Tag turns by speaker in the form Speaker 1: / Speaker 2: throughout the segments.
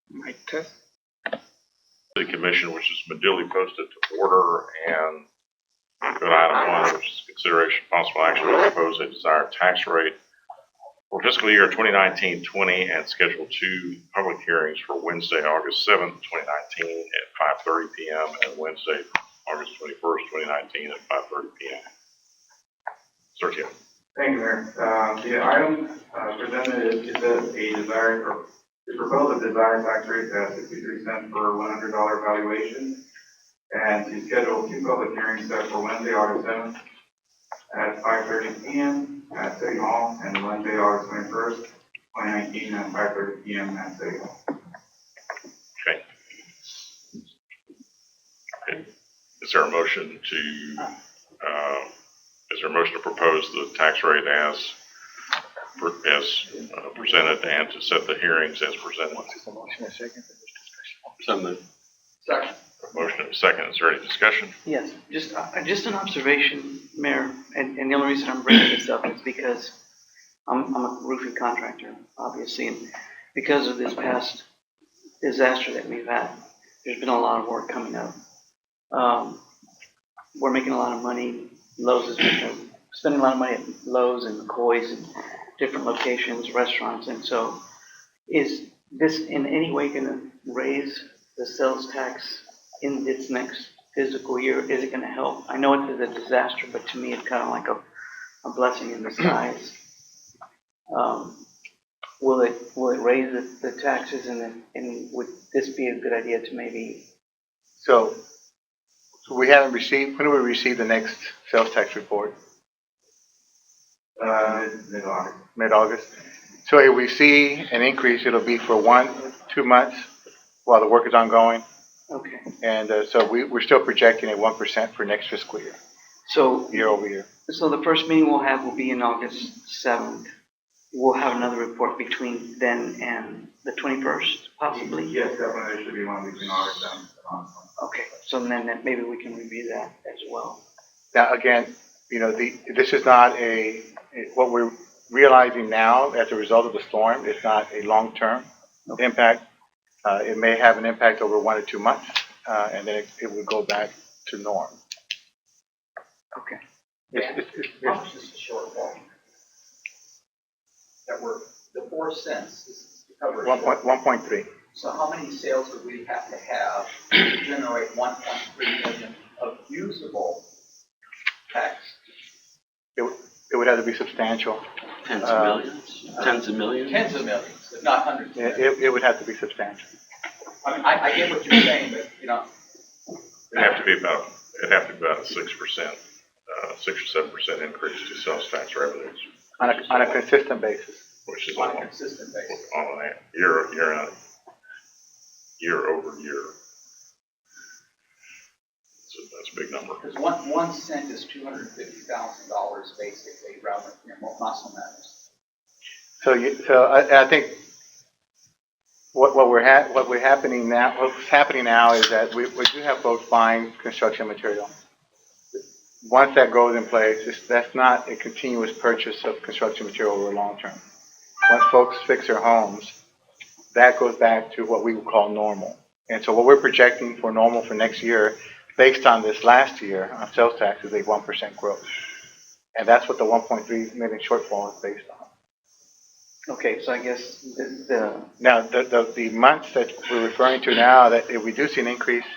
Speaker 1: Mic test.
Speaker 2: City Commission, which has been duly posted to order, and go to item one, which is consideration of possible action to propose a desired tax rate for fiscal year 2019-20 and schedule 2 public hearings for Wednesday, August 7th, 2019 at 5:30 p.m. and Wednesday, August 21st, 2019 at 5:30 p.m. Sir Tim.
Speaker 3: Thank you, Mayor. The item presented is a desired, or the proposed desired tax rate at 63 cents per $100 valuation, and to schedule 2 public hearings set for Wednesday, August 7th at 5:30 p.m. at City Hall, and Wednesday, August 21st, 2019 at 5:30 p.m. at City Hall.
Speaker 2: Okay. Is there a motion to propose the tax rate as presented and to set the hearings as presented?
Speaker 1: Motion and second.
Speaker 2: So moved.
Speaker 3: Second.
Speaker 2: Motion and second. Is there any discussion?
Speaker 4: Yes, just an observation, Mayor, and the only reason I'm bringing this up is because I'm a roofing contractor, obviously, and because of this past disaster that we've had, there's been a lot of work coming up. We're making a lot of money. Lowe's is spending a lot of money at Lowe's and McCoy's and different locations, restaurants, and so is this in any way going to raise the sales tax in its next fiscal year? Is it going to help? I know it's a disaster, but to me it's kind of like a blessing in disguise. Will it raise the taxes, and would this be a good idea to maybe?
Speaker 1: So we haven't received, when do we receive the next sales tax report?
Speaker 3: Mid-August.
Speaker 1: Mid-August. So if we see an increase, it'll be for 1-2 months while the work is ongoing.
Speaker 4: Okay.
Speaker 1: And so we're still projecting at 1% for next fiscal year,
Speaker 4: So
Speaker 1: year over year.
Speaker 4: So the first meeting we'll have will be in August 7th. We'll have another report between then and the 21st, possibly?
Speaker 3: Yes, definitely. There should be one between August and August.
Speaker 4: Okay, so then maybe we can review that as well.
Speaker 1: Now, again, this is not what we're realizing now as a result of the storm. It's not a long-term impact. It may have an impact over 1 or 2 months, and then it will go back to norm.
Speaker 4: Okay.
Speaker 5: How much is the shortfall? That the 4 cents is to cover.
Speaker 1: 1.3.
Speaker 5: So how many sales would we have to generate 1.3 million of usable tax?
Speaker 1: It would have to be substantial.
Speaker 6: Tens of millions? Tens of millions?
Speaker 5: Tens of millions, if not hundreds of millions.
Speaker 1: It would have to be substantial.
Speaker 5: I mean, I get what you're saying, but
Speaker 2: It'd have to be about a 6%, 6 or 7% increase to sales tax revenues,
Speaker 1: On a consistent basis.
Speaker 2: which is
Speaker 5: on a consistent basis.
Speaker 2: on a year over year. So that's a big number.
Speaker 5: Because 1 cent is $250,000 basically, rather than muscle matters.
Speaker 1: So I think what's happening now is that we do have folks buying construction material. Once that goes in place, that's not a continuous purchase of construction material over long term. Once folks fix their homes, that goes back to what we would call normal. And so what we're projecting for normal for next year, based on this last year on sales tax, is a 1% growth. And that's what the 1.3 million shortfall is based on.
Speaker 4: Okay, so I guess
Speaker 1: Now, the months that we're referring to now, that if we do see an increase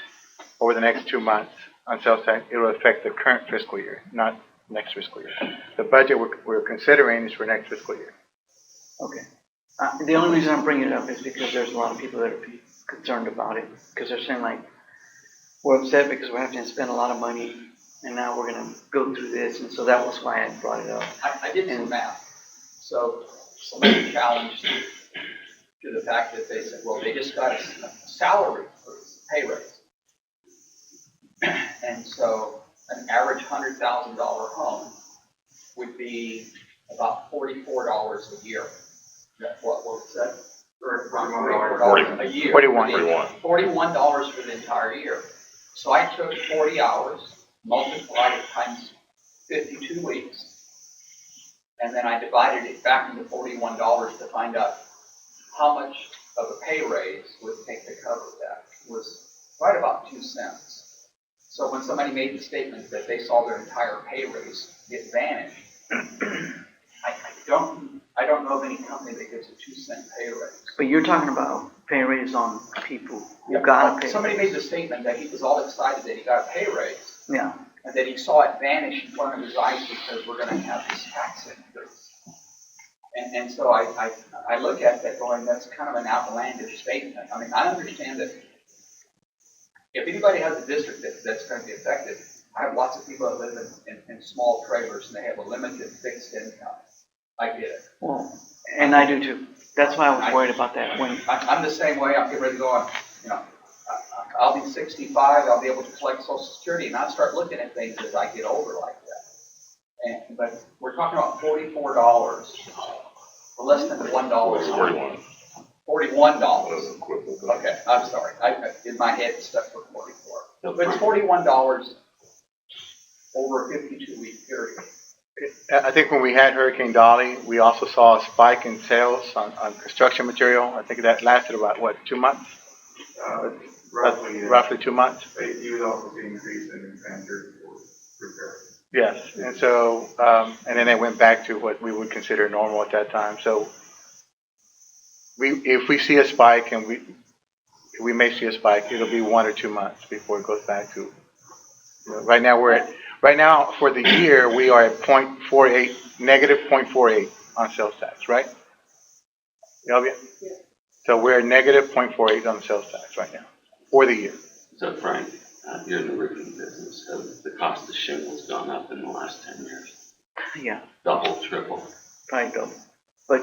Speaker 1: over the next 2 months on sales tax, it will affect the current fiscal year, not next fiscal year. The budget we're considering is for next fiscal year.
Speaker 4: okay. The only reason I'm bringing it up is because there's a lot of people that are concerned about it, because they're saying like, we're upset because we're having to spend a lot of money, and now we're going to go through this, and so that was why I brought it up.
Speaker 5: I did some math. So somebody challenged to the fact that they said, well, they just got a salary pay raise. And so an average $100,000 home would be about $44 a year. That's what was that? $44 a year.
Speaker 1: 41.
Speaker 5: $41 for the entire year. So I took 40 hours, multiplied it times 52 weeks, and then I divided it back into $41 to find out how much of a pay raise would take to cover that was right about 2 cents. So when somebody made the statement that they saw their entire pay raise get vanished, I don't know of any company that gives a 2-cent pay raise.
Speaker 4: But you're talking about pay raise on people who got a pay
Speaker 5: Somebody made
Speaker 4: raise.
Speaker 5: the statement that he was all excited that he got a pay raise,
Speaker 4: Yeah,
Speaker 5: and that he saw it vanish in front of his eyes because we're gonna have this tax increase. And so I look at that going, that's kind of an outlandish statement. I mean, I understand that if anybody has a district that's gonna be affected, I have lots of people that live in small trailers and they have a limited fixed income. I get it.
Speaker 4: well, and I do too. That's why I was worried about that when,
Speaker 5: I'm the same way. I'm getting ready to go on, you know, I'll be 65, I'll be able to collect Social Security, and I'll start looking at things as I get older like that. But we're talking about $44, for less than $1.
Speaker 2: 41.
Speaker 5: $41.
Speaker 2: That's equivalent.
Speaker 5: Okay, I'm sorry. In my head, it's stuck for 44.
Speaker 6: No
Speaker 5: But it's $41 over a 52-week period.
Speaker 1: I think when we had Hurricane Dolly, we also saw a spike in sales on construction material. I think that lasted about, what, 2 months? Roughly 2 months?
Speaker 3: You would also see increase in expenditure for repairs.
Speaker 1: Yes, and so, and then it went back to what we would consider normal at that time. So if we see a spike, and we may see a spike, it'll be 1 or 2 months before it goes back to, right now for the year, we are at negative 0.48 on sales tax, right? Elvia? So we're at negative 0.48 on sales tax right now for the year.
Speaker 6: So Frank, you're in the roofing business, has the cost of shingles gone up in the last 10 years?
Speaker 4: yeah,
Speaker 6: Double, triple?
Speaker 4: probably double. But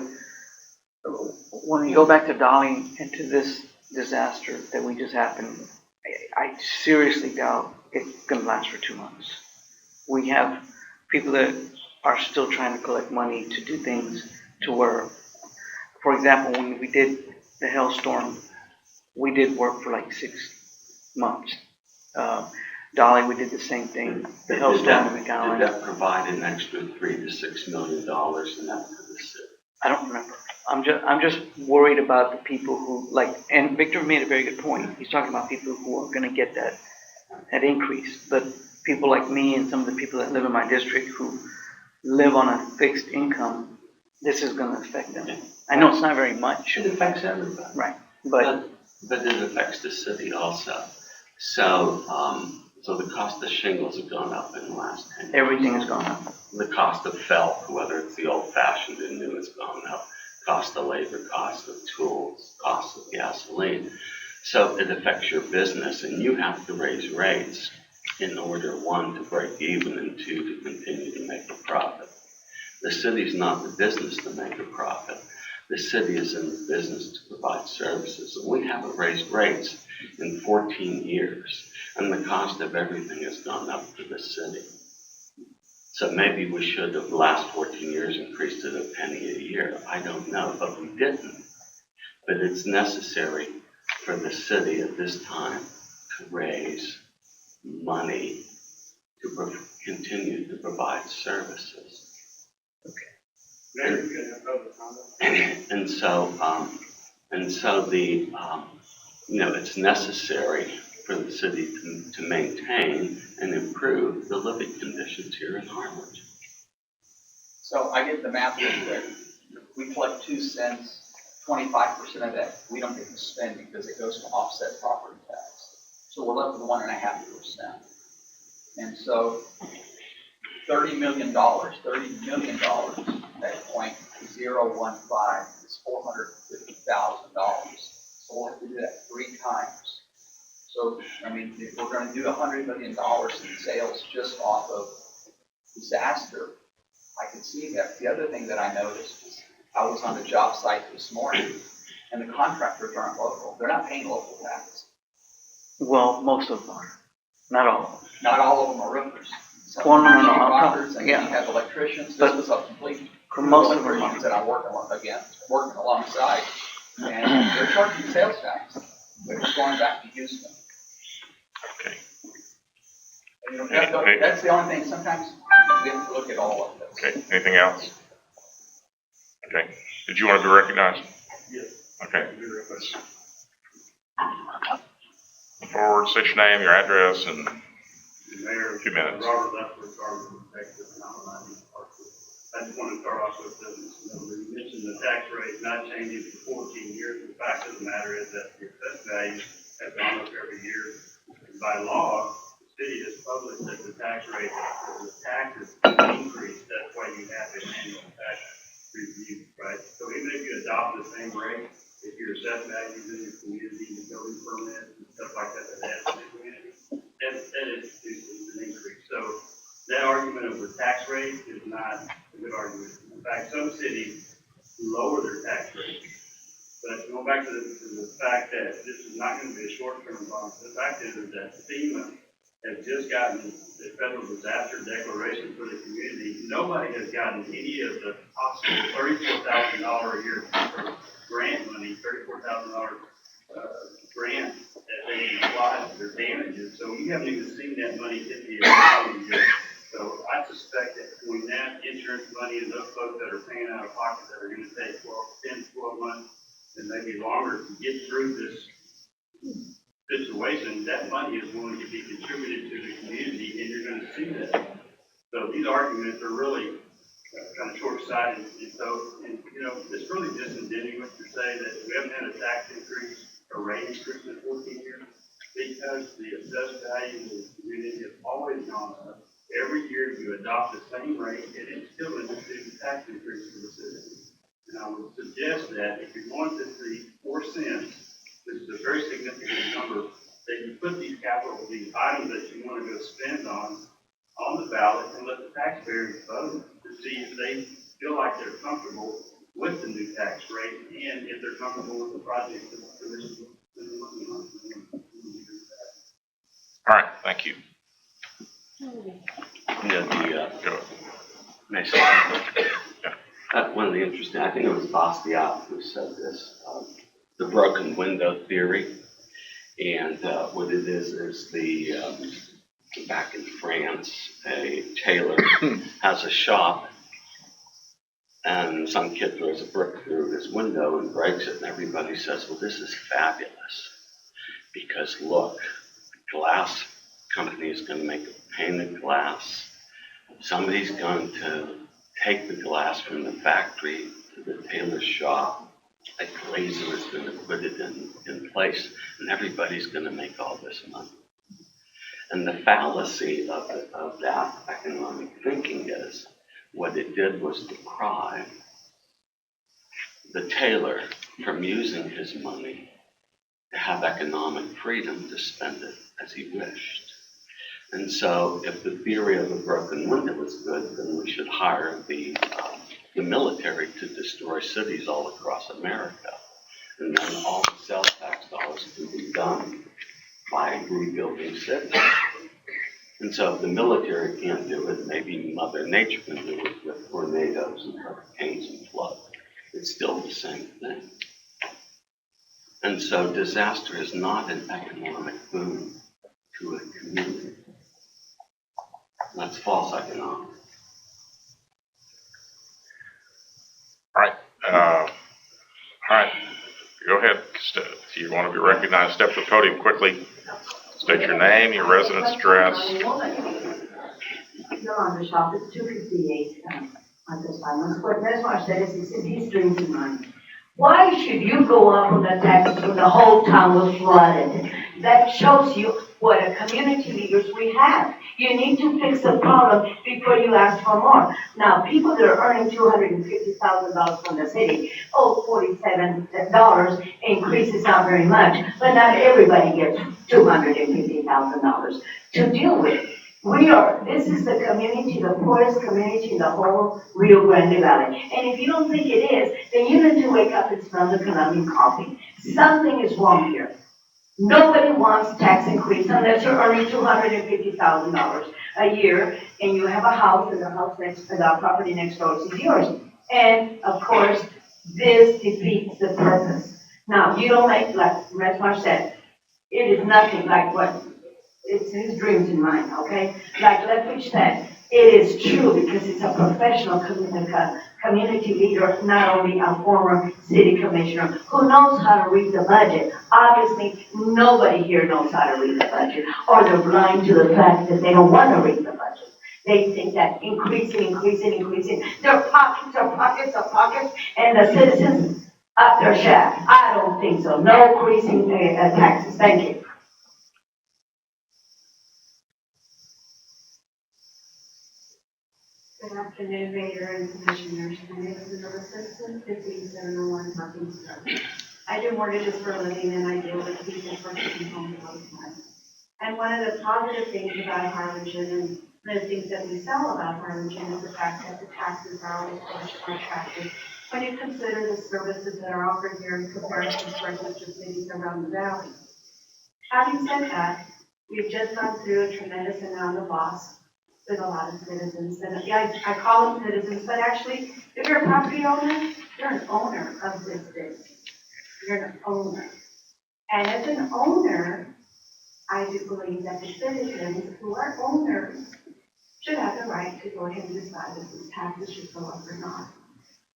Speaker 4: when you go back to Dolly and to this disaster that we just happened, I seriously doubt it's gonna last for 2 months. We have people that are still trying to collect money to do things to where, for example, when we did the hailstorm, we did work for like 6 months. Dolly, we did the same thing. The
Speaker 6: Did
Speaker 4: hailstorm in
Speaker 6: Did
Speaker 4: McAllen,
Speaker 6: that provide an extra $3 to $6 million in that for the city?
Speaker 4: I don't remember. I'm just worried about the people who like, and Victor made a very good point. He's talking about people who are gonna get that increase. But people like me and some of the people that live in my district who live on a fixed income, this is gonna affect them. I know it's not very much,
Speaker 6: It affects everybody.
Speaker 4: right? But
Speaker 6: But it affects the city also. So, so the cost of shingles have gone up in the last 10 years.
Speaker 4: everything has gone up.
Speaker 6: The cost of felt, whether it's the old fashioned or new, has gone up. Cost of labor, cost of tools, cost of gasoline. So it affects your business, and you have to raise rates in order, 1, to break even, and 2, to continue to make a profit. The city's not the business to make a profit. The city is in the business to provide services. And we haven't raised rates in 14 years, and the cost of everything has gone up for the city. So maybe we should have, the last 14 years, increased it a penny a year. I don't know, but we didn't. But it's necessary for the city at this time to raise money to continue to provide services. And so the, it's necessary for the city to maintain and improve the living conditions here in Harwich.
Speaker 5: So I get the math real quick. We collect 2 cents, 25% of that we don't get to spend because it goes to offset property tax. So we're left with 1.5%. And so $30 million at 0.015 is $450,000. So we'll have to do that 3 times. So, I mean, if we're gonna do $100 million in sales just off of disaster, I can see that. The other thing that I noticed is I was on the job site this morning and the contractors aren't local. They're not paying local tax.
Speaker 4: Well, most of them are, not all of them.
Speaker 5: Not all of them are roofers. Some
Speaker 4: Well, no,
Speaker 5: are
Speaker 4: no,
Speaker 5: sheetrockers, and
Speaker 4: yeah.
Speaker 5: you have electricians.
Speaker 4: But-
Speaker 5: This was a complete
Speaker 4: But most of them
Speaker 5: electricians
Speaker 4: are.
Speaker 5: that I work working alongside. And they're charging sales tax. They're just going back to Houston.
Speaker 2: Okay.
Speaker 5: And, you know, that's the only thing. Sometimes we have to look at all of this.
Speaker 2: Okay, anything else? Okay, did you want to be recognized?
Speaker 3: Yes.
Speaker 2: Okay. Forward, state your name, your address, and
Speaker 7: Mayor,
Speaker 2: 2 minutes.
Speaker 7: Robert Leffler, Garden Texas, Alabama. I just want to start off with this. You mentioned the tax rate not changing for 14 years. The fact of the matter is that the assessed value has gone up every year. By law, the city has published that the tax rate, the taxes increase. That's why you have an annual tax review, right? So even if you adopt the same rate, if your assessed values in your community, the building permits and stuff like that, that adds to the community, that is an increase. So that argument over tax rate is not a good argument. In fact, some cities lower their tax rate. But going back to the fact that this is not going to be a short-term bond, the fact is that FEMA has just gotten the federal disaster declaration for the community. Nobody has gotten any of the possible $34,000 a year grant money, $34,000 grant that they can apply to their damages. So you haven't even seen that money hit the economy yet. So I suspect that between that insurance money and those folks that are paying out of pocket that are going to take 10, 12 months and maybe longer to get through this situation, that money is going to be contributed to the community, and you're going to see that. So these arguments are really kind of short-sighted, and so, it's really disingenuous to say that we haven't had a tax increase or rate increase in 14 years, because the assessed value of the community has always gone up. Every year you adopt the same rate, and it still institutes tax increase for the city. And I would suggest that if you want to see 4 cents, which is a very significant number, that you put these items that you want to go spend on the ballot and let the taxpayers vote to see if they feel like they're comfortable with the new tax rate and if they're comfortable with the project that the commission is looking on.
Speaker 2: All right, thank you.
Speaker 6: Go. One of the interesting, I think it was Bastiat who said this, the broken window theory. And what it is back in France, a tailor has a shop, and some kid throws a brick through his window and breaks it, and everybody says, well, this is fabulous, because look, the glass company is going to make a painted glass. Somebody's going to take the glass from the factory to the tailor's shop. A glazer is going to put it in place, and everybody's going to make all this money. And the fallacy of that economic thinking is, what it did was deprive the tailor from using his money to have economic freedom to spend it as he wished. And so if the theory of the broken window is good, then we should hire the military to destroy cities all across America. And then all the sales tax dollars can be done by rebuilding cities. And so if the military can't do it, maybe Mother Nature can do it with tornadoes and hurricanes and floods. It's still the same thing. And so disaster is not an economic boon to a community. That's false economics.
Speaker 2: All right, go ahead. If you want to be recognized, step to the podium quickly. State your name, your residence address.
Speaker 8: Yolanda Shop, it's 258 Marcos Island. What Mesmar said is his dreams in mind. Why should you go up on the taxes when the whole town was flooded? That shows you what a community leaders we have. You need to fix the problem before you ask for more. Now, people that are earning $250,000 from the city, $47 increase is not very much, but not everybody gets $250,000 to deal with. This is the community, the poorest community in the whole Rio Grande Valley. And if you don't think it is, then you need to wake up and smell the Colombian coffee. Something is wrong here. Nobody wants tax increase unless you're earning $250,000 a year and you have a house and the property next door is yours. And of course, this defeats the purpose. Now, you don't make, like Mesmar said, it is nothing like what it's his dreams in mind, okay? Like Lethbridge said, It is true because it's a professional community leader, not only a former city commissioner who knows how to read the budget. Obviously, nobody here knows how to read the budget, or they're blind to the fact that they don't want to read the budget. They think that increasing, their pockets are pockets, and the citizens up their shaft. I don't think so. No increasing taxes. Thank you.
Speaker 9: Good afternoon, Mayor and Commissioners. My name is Anilla Simpson, 15701 Parking Street. I do mortgages for a living and I deal with people purchasing homes all the time. And one of the positive things about Harlingen and the things that we sell about Harlingen is the fact that the taxes are always much more attractive when you consider the services that are offered here in comparison to our sister cities around the valley. Having said that, we've just gone through a tremendous amount of loss with a lot of citizens, and yeah, I call them citizens, but actually, if you're a property owner, you're an owner of this city. You're an owner. And as an owner, I do believe that the citizens who are owners should have the right to go ahead and decide if these taxes should go up or not.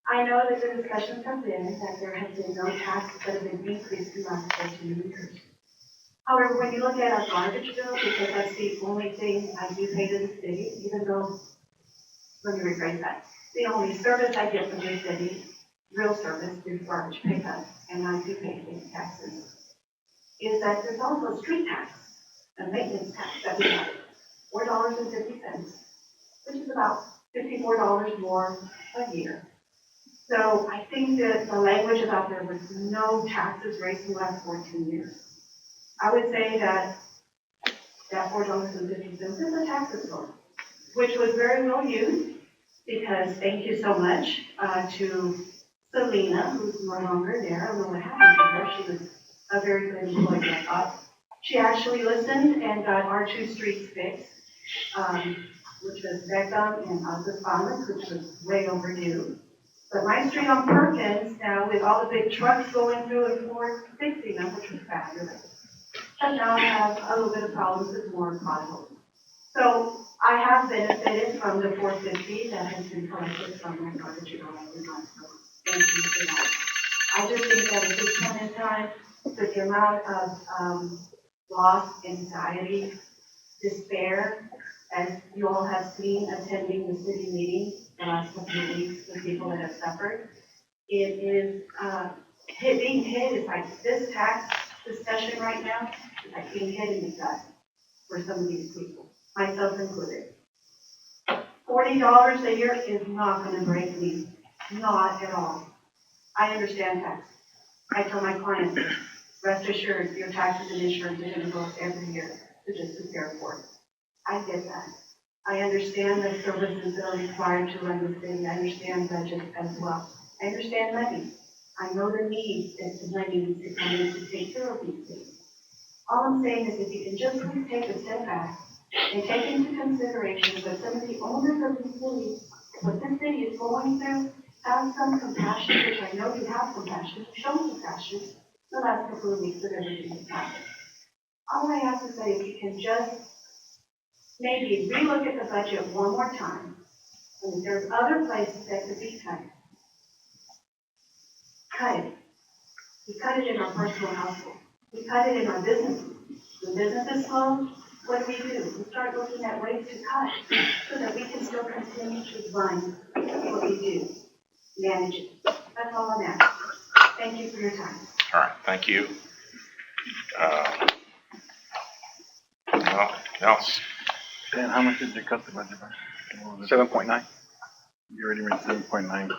Speaker 9: I know that the discussions have been that there have been no taxes that have been decreased in the last 14 years. However, when you look at our garbage bill, because that's the only thing I do pay to the city, even though, let me rephrase that, the only service I get from the city, real service, is garbage pickup, and I do pay state taxes, is that there's also a street tax, a maintenance tax that we have, $4.50, which is about $54 more a year. So I think that the language about there was no taxes raised in the last 14 years. I would say that $4.50 is a tax reform, which was very well used, because thank you so much to Selena, who's no longer there. I don't know what happened to her. She was a very good employee, I thought. She actually listened and got our 2 streets fixed, which was Beckham and Azafamas, which was way overdue. But my street on Perkins, now with all the big trucks going through and forth, fixing them, which was fabulous. But now I have a little bit of problems with more potholes. So I have benefited from the $4.50 that has been collected from my garbage and all that. So thank you for that. I just think that at this point in time, with the amount of loss, anxiety, despair, as you all have seen attending the city meeting the last couple of weeks with people that have suffered, it is being hit is like this tax discussion right now is like being hit in the gut for some of these people, myself included. $40 a year is not going to break me, not at all. I understand tax. I tell my clients, rest assured, your taxes and insurance are going to go up every year to just prepare for it. I get that. I understand the services that are required to run the city. I understand budget as well. I understand money. I know the need that the money needs to come in to take care of these things. All I'm saying is if you can just please take a step back and take into consideration that some of the owners of these cities, what this city is going through, have some compassion, which I know you have compassion, show compassion the last couple of weeks of everything that's happened. All I ask is that if you can just maybe relook at the budget one more time, and if there's other places that could be cut, cut it. We cut it in our personal household. We cut it in our businesses. When business is slow, what do? We start looking at ways to cut so that we can still continue to run what we do, manage it. That's all I'm asking. Thank you for your time.
Speaker 2: All right, thank you. Anything else?
Speaker 10: Dan, how much did you cut the budget by?
Speaker 1: 7.9.
Speaker 10: You already went 7.9.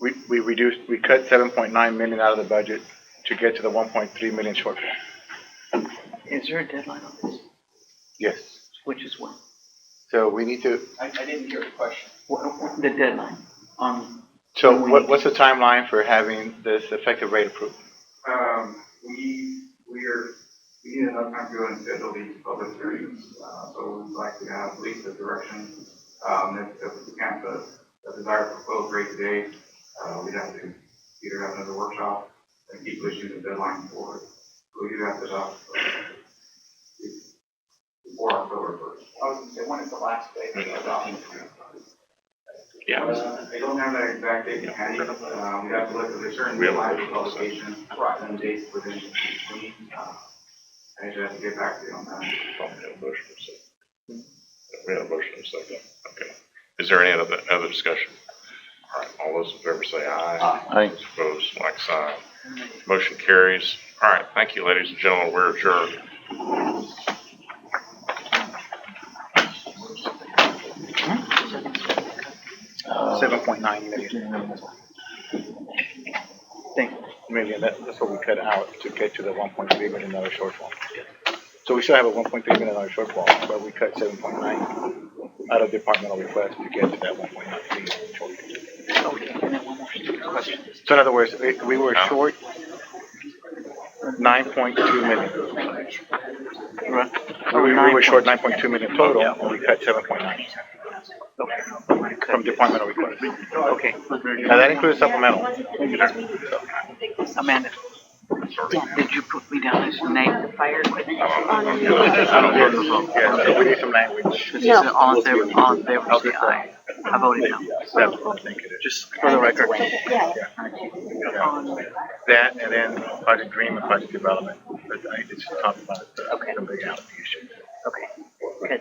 Speaker 1: We cut 7.9 million out of the budget to get to the 1.3 million shortfall.
Speaker 4: Is there a deadline on this?
Speaker 1: Yes.
Speaker 4: Which is when?
Speaker 1: So we need to,
Speaker 5: I didn't hear the question.
Speaker 4: The deadline on.
Speaker 1: so what's the timeline for having this effective rate approved?
Speaker 3: We need enough time to go and schedule these public hearings, so we'd like to have at least a direction. If we can't, the desired proposed rate today, we'd have to either have another workshop and keep pushing the deadline forward. So we do have to before October first.
Speaker 5: I was gonna say, when is the last day?
Speaker 2: Yeah.
Speaker 3: I don't have that exact date handy, we have to look at the certain
Speaker 2: We have a
Speaker 3: deadlines
Speaker 2: motion
Speaker 3: for publication, and dates within, I just have to get back to you on that.
Speaker 2: We had a motion in a second. We had a motion in a second. Okay. Is there any other discussion? All right, all those in favor say aye.
Speaker 10: Aye.
Speaker 2: Those opposed, like sign. Motion carries. All right, thank you, ladies and gentlemen. We're adjourned.
Speaker 1: 7.9 million. Million, that's what we cut out to get to the 1.3 million dollar shortfall. So we still have a 1.3 million dollar shortfall, but we cut 7.9 out of departmental request to get to that 1.93 shortfall.
Speaker 4: Okay, and then one more question.
Speaker 1: So in other words, we were short 9.2 million.
Speaker 4: Right.
Speaker 1: We were short 9.2 million total, and we cut 7.9 from departmental request.
Speaker 4: Okay.
Speaker 1: Now that includes supplemental.
Speaker 4: Amanda, did you put me down as name the fire equipment?
Speaker 1: I don't hear the vote. Yeah, so we need some language.
Speaker 4: This is all in favor, say aye. I voted no.
Speaker 1: I think it is.
Speaker 4: Just for the record.
Speaker 1: That and then Project Dream and Project Development, but I just talked about
Speaker 11: Okay.
Speaker 1: the big allocation issue.
Speaker 11: Okay, because,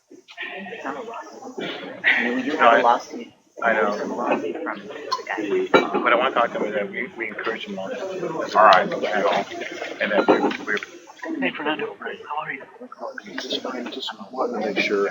Speaker 11: it's not a lawsuit. I mean, we do
Speaker 1: No,
Speaker 11: have a lawsuit.
Speaker 1: I know.
Speaker 11: There's a lawsuit from the guy.
Speaker 1: But I want to talk to them that we encourage them on this.
Speaker 2: All right.
Speaker 1: And that we're
Speaker 4: Hey, Fernando, how are you?
Speaker 10: Just wanted to make sure.